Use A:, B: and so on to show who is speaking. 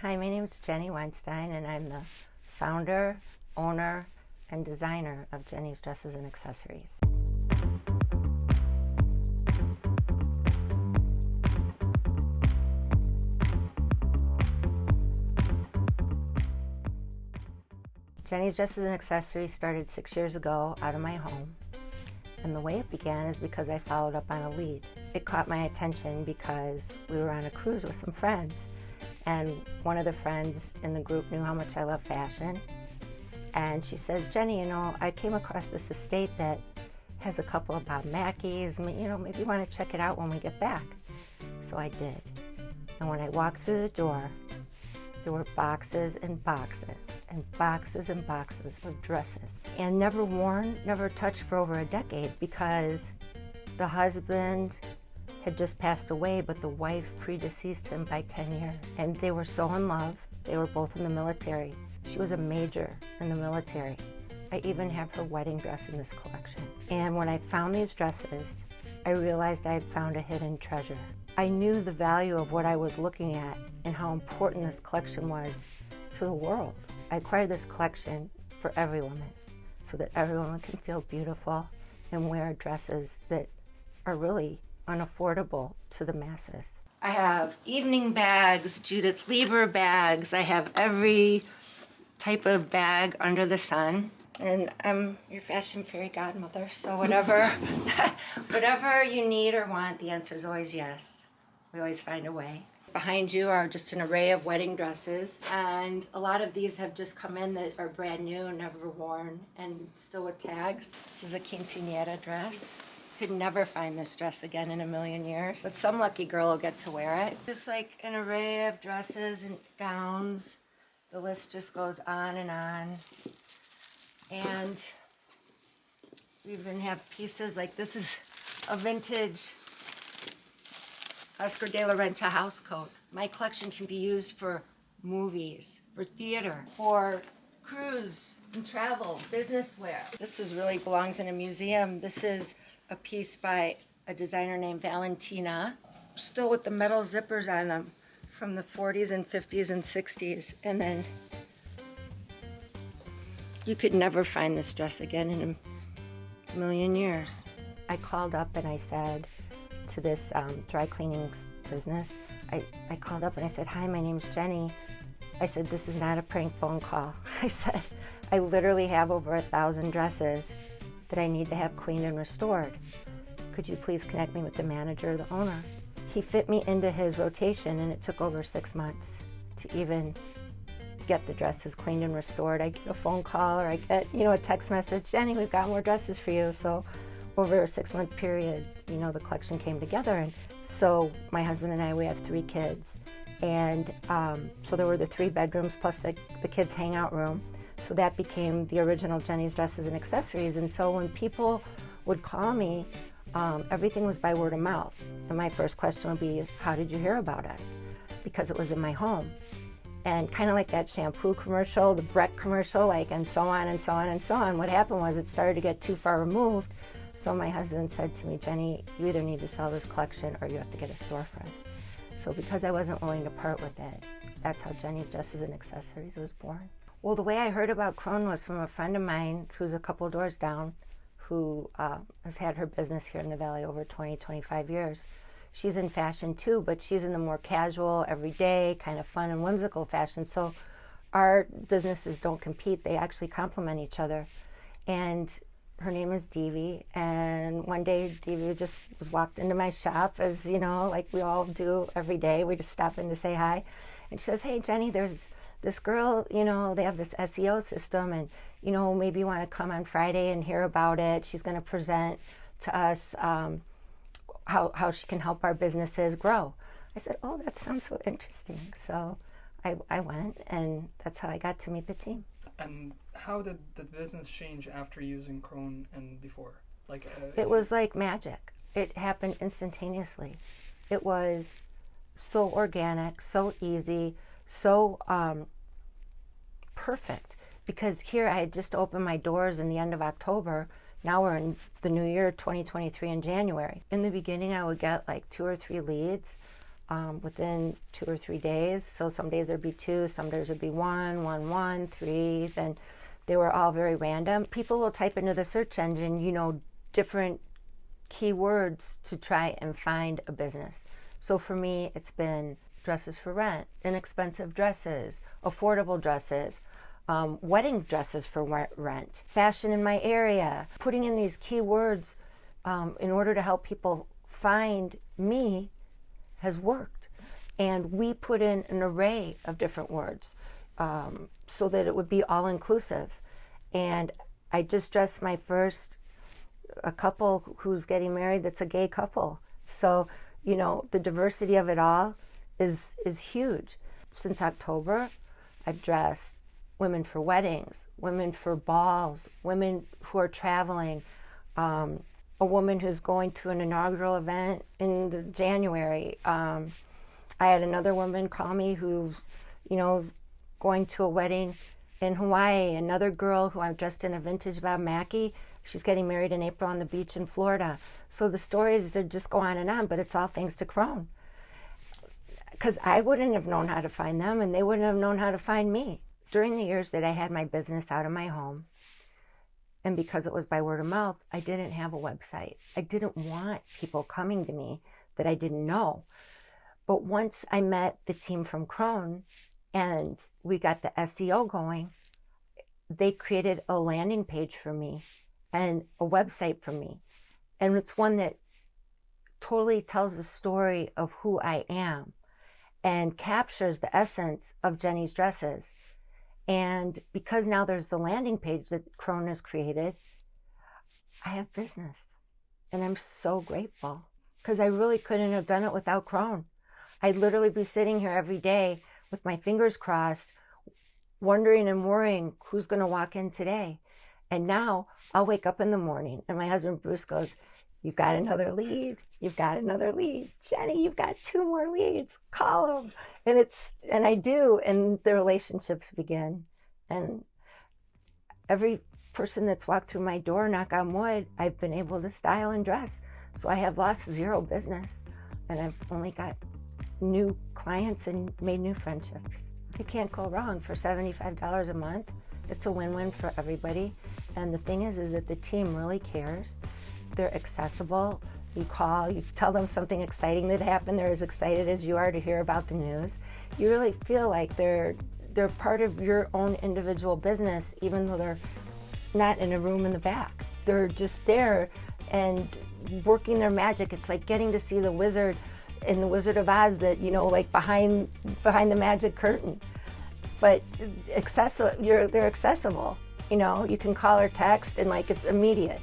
A: Hi, my name is Jenny Weinstein, and I'm the founder, owner, and designer of Jenny's Dresses and Accessories. Jenny's Dresses and Accessories started 6 years ago out of my home. And the way it began is because I followed up on a lead. It caught my attention because we were on a cruise with some friends. And one of the friends in the group knew how much I love fashion. And she says, Jenny, I came across this estate that has a couple of Bob Mackies. Maybe you want to check it out when we get back. So I did. And when I walked through the door, there were boxes and boxes and boxes and boxes of dresses. And never worn, never touched for over a decade because the husband had just passed away, but the wife predeceased him by 10 years. And they were so in love. They were both in the military. She was a major in the military. I even have her wedding dress in this collection. And when I found these dresses, I realized I had found a hidden treasure. I knew the value of what I was looking at and how important this collection was to the world. I acquired this collection for every woman so that every woman can feel beautiful and wear dresses that are really unaffordable to the masses. I have evening bags, Judith Lieber bags. I have every type of bag under the sun. And I'm your fashion fairy godmother, so whatever you need or want, the answer is always yes. We always find a way. Behind you are just an array of wedding dresses, and a lot of these have just come in that are brand new, never worn, and still with tags. This is a quinceañera dress. Could never find this dress again in a million years, but some lucky girl will get to wear it. Just like an array of dresses and gowns. The list just goes on and on. And we even have pieces like this is a vintage Oscar de la Renta house coat. My collection can be used for movies, for theater, for cruise and travel, business wear. This really belongs in a museum. This is a piece by a designer named Valentina, still with the metal zippers on them from the 40s and 50s and 60s. And then you could never find this dress again in a million years. I called up and I said to this dry cleaning business, I called up and I said, hi, my name's Jenny. I said, this is not a prank phone call. I said, I literally have over 1,000 dresses that I need to have cleaned and restored. Could you please connect me with the manager or the owner? He fit me into his rotation, and it took over 6 months to even get the dresses cleaned and restored. I get a phone call or I get, a text message, Jenny, we've got more dresses for you. So over a 6-month period, the collection came together. And so my husband and I, we have 3 kids. And so there were the 3 bedrooms plus the kids' hangout room. So that became the original Jenny's Dresses and Accessories. And so when people would call me, everything was by word of mouth. And my first question would be, how did you hear about us? Because it was in my home. And kind of like that shampoo commercial, the Breck commercial, and so on and so on and so on. What happened was it started to get too far removed. So my husband said to me, Jenny, you either need to sell this collection or you have to get a storefront. So because I wasn't willing to part with it, that's how Jenny's Dresses and Accessories was born. Well, the way I heard about Crone was from a friend of mine who's a couple doors down, who has had her business here in the Valley over 25 years. She's in fashion too, but she's in the more casual, everyday, kind of fun and whimsical fashion. So our businesses don't compete, they actually complement each other. And her name is Devi, and one day Devi just walked into my shop as, like we all do every day. We just stop in to say hi. And she says, hey, Jenny, there's this girl, they have this SEO system, and, maybe you want to come on Friday and hear about it. She's going to present to us how she can help our businesses grow. I said, oh, that sounds so interesting. So I went, and that's how I got to meet the team.
B: And how did the business change after using Crone and before?
A: It was like magic. It happened instantaneously. It was so organic, so easy, so perfect. Because here I had just opened my doors in the end of October. Now we're in the new year, 2023, in January. In the beginning, I would get 2 or 3 leads. within 2 or 3 days. So some days there'd be 2, some days there'd be 1, 1, 1, 3. Then they were all very random. People will type into the search engine, different keywords to try and find a business. So for me, it's been dresses for rent, inexpensive dresses, affordable dresses, wedding dresses for rent, fashion in my area. Putting in these keywords in order to help people find me has worked. And we put in an array of different words so that it would be all inclusive. And I just dressed a couple who's getting married that's a gay couple. So, the diversity of it all is huge. Since October, I've dressed women for weddings, women for balls, women who are traveling, a woman who's going to an inaugural event in January. I had another woman call me who's, going to a wedding in Hawaii. Another girl who I'm dressed in a vintage Bob Mackie. She's getting married in April on the beach in Florida. So the stories just go on and on, but it's all thanks to Crone. Because I wouldn't have known how to find them, and they wouldn't have known how to find me. During the years that I had my business out of my home, and because it was by word of mouth, I didn't have a website. I didn't want people coming to me that I didn't know. But once I met the team from Crone and we got the SEO going, they created a landing page for me and a website for me. And it's one that totally tells the story of who I am and captures the essence of Jenny's dresses. And because now there's the landing page that Crone has created, I have business. And I'm so grateful because I really couldn't have done it without Crone. I'd literally be sitting here every day with my fingers crossed, wondering and worrying who's going to walk in today. And now I'll wake up in the morning and my husband Bruce goes, "You've got another lead. You've got another lead. Jenny, you've got 2 more leads. Call them." And I do, and the relationships begin. And every person that's walked through my door, knock on wood, I've been able to style and dress. So I have lost 0 business, and I've only got new clients and made new friendships. You can't go wrong for $75 a month. It's a win-win for everybody. And the thing is that the team really cares. They're accessible. You call, you tell them something exciting that happened. They're as excited as you are to hear about the news. You really feel like they're part of your own individual business, even though they're not in a room in the back. They're just there and working their magic. It's like getting to see the wizard in The Wizard of Oz, that, like behind the magic curtain. But they're accessible. You can call or text and it's immediate.